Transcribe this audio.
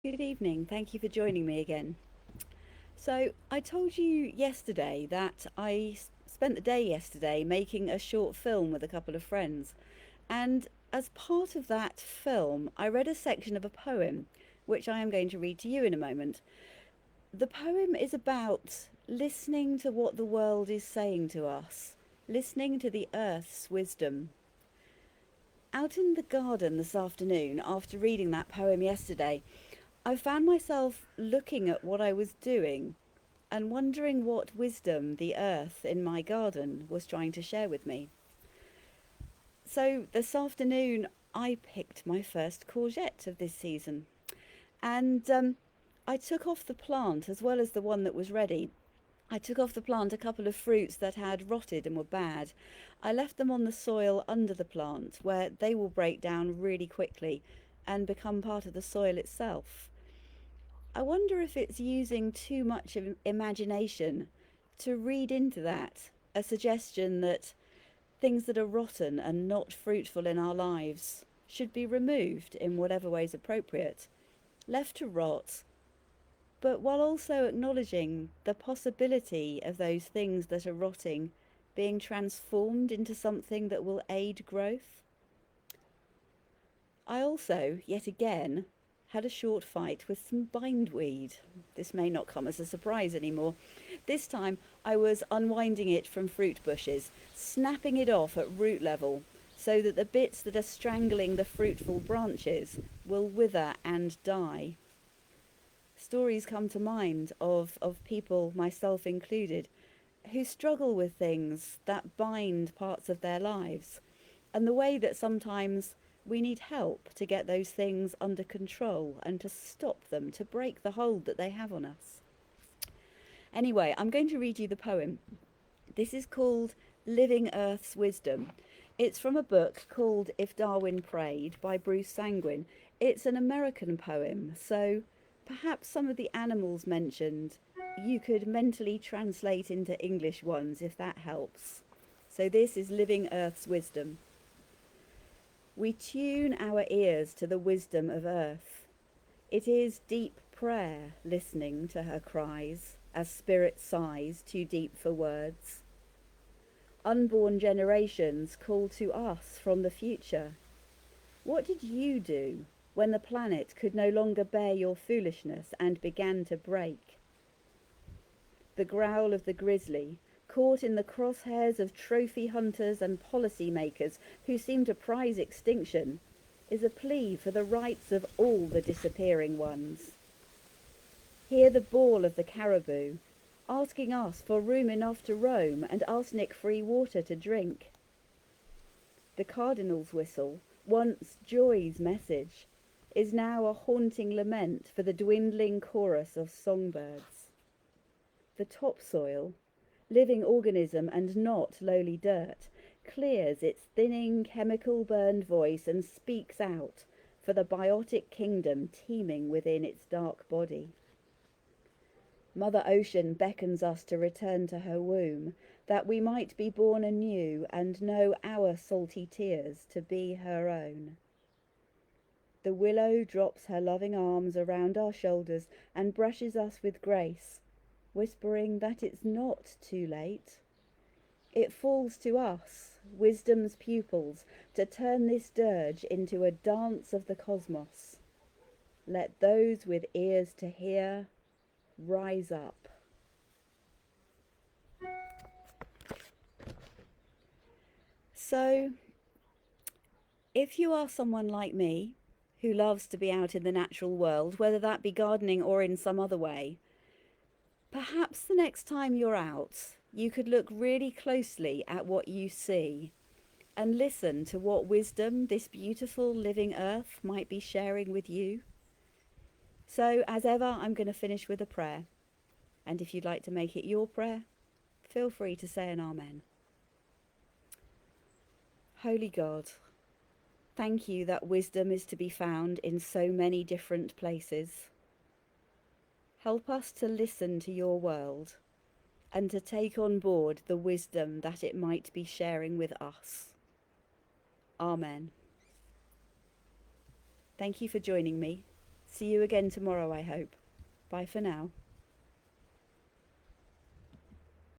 Good evening. Thank you for joining me again. So, I told you yesterday that spent the day yesterday making a short film with a couple of friends. And as part of that film, I read a section of a poem, which I am going to read to you in a moment. The poem is about listening to what the world is saying to us, listening to the earth's wisdom. Out in the garden this afternoon, after reading that poem yesterday, I found myself looking at what I was doing and wondering what wisdom the earth in my garden was trying to share with me. So this afternoon, I picked my first courgette of this season, and I took off the plant as well as the one that was ready. I took off the plant a couple of fruits that had rotted and were bad. I left them on the soil under the plant where they will break down really quickly and become part of the soil itself. I wonder if it's using too much of imagination to read into that a suggestion that things that are rotten and not fruitful in our lives should be removed in whatever way is appropriate, left to rot, but while also acknowledging the possibility of those things that are rotting being transformed into something that will aid growth. I also, yet again, had a short fight with some bindweed. This may not come as a surprise anymore. This time I was unwinding it from fruit bushes, snapping it off at root level so that the bits that are strangling the fruitful branches will wither and die. Stories come to mind of people, myself included, who struggle with things that bind parts of their lives, and the way that sometimes we need help to get those things under control and to stop them, to break the hold that they have on us. Anyway, I'm going to read you the poem. This is called Living Earth's Wisdom. It's from a book called If Darwin Prayed by Bruce Sanguine. It's an American poem, so perhaps some of the animals mentioned you could mentally translate into English ones if that helps. So this is Living Earth's Wisdom. We tune our ears to the wisdom of earth. It is deep prayer listening to her cries, as spirit sighs too deep for words. Unborn generations call to us from the future. What did you do when the planet could no longer bear your foolishness and began to break? The growl of the grizzly, caught in the crosshairs of trophy hunters and policy makers who seem to prize extinction, is a plea for the rights of all the disappearing ones. Hear the bawl of the caribou, asking us for room enough to roam and arsenic-free water to drink. The cardinal's whistle, once joy's message, is now a haunting lament for the dwindling chorus of songbirds. The topsoil, living organism and not lowly dirt, clears its thinning chemical-burned voice and speaks out for the biotic kingdom teeming within its dark body. Mother Ocean beckons us to return to her womb, that we might be born anew and know our salty tears to be her own. The willow drops her loving arms around our shoulders and brushes us with grace, whispering that it's not too late. It falls to us, wisdom's pupils, to turn this dirge into a dance of the cosmos. Let those with ears to hear rise up. So, if you are someone like me, who loves to be out in the natural world, whether that be gardening or in some other way, perhaps the next time you're out, you could look really closely at what you see and listen to what wisdom this beautiful living earth might be sharing with you. So, as ever, I'm going to finish with a prayer. And if you'd like to make it your prayer, feel free to say an amen. Holy God, thank you that wisdom is to be found in so many different places. Help us to listen to your world and to take on board the wisdom that it might be sharing with us. Amen. Thank you for joining me. See you again tomorrow, I hope. Bye for now.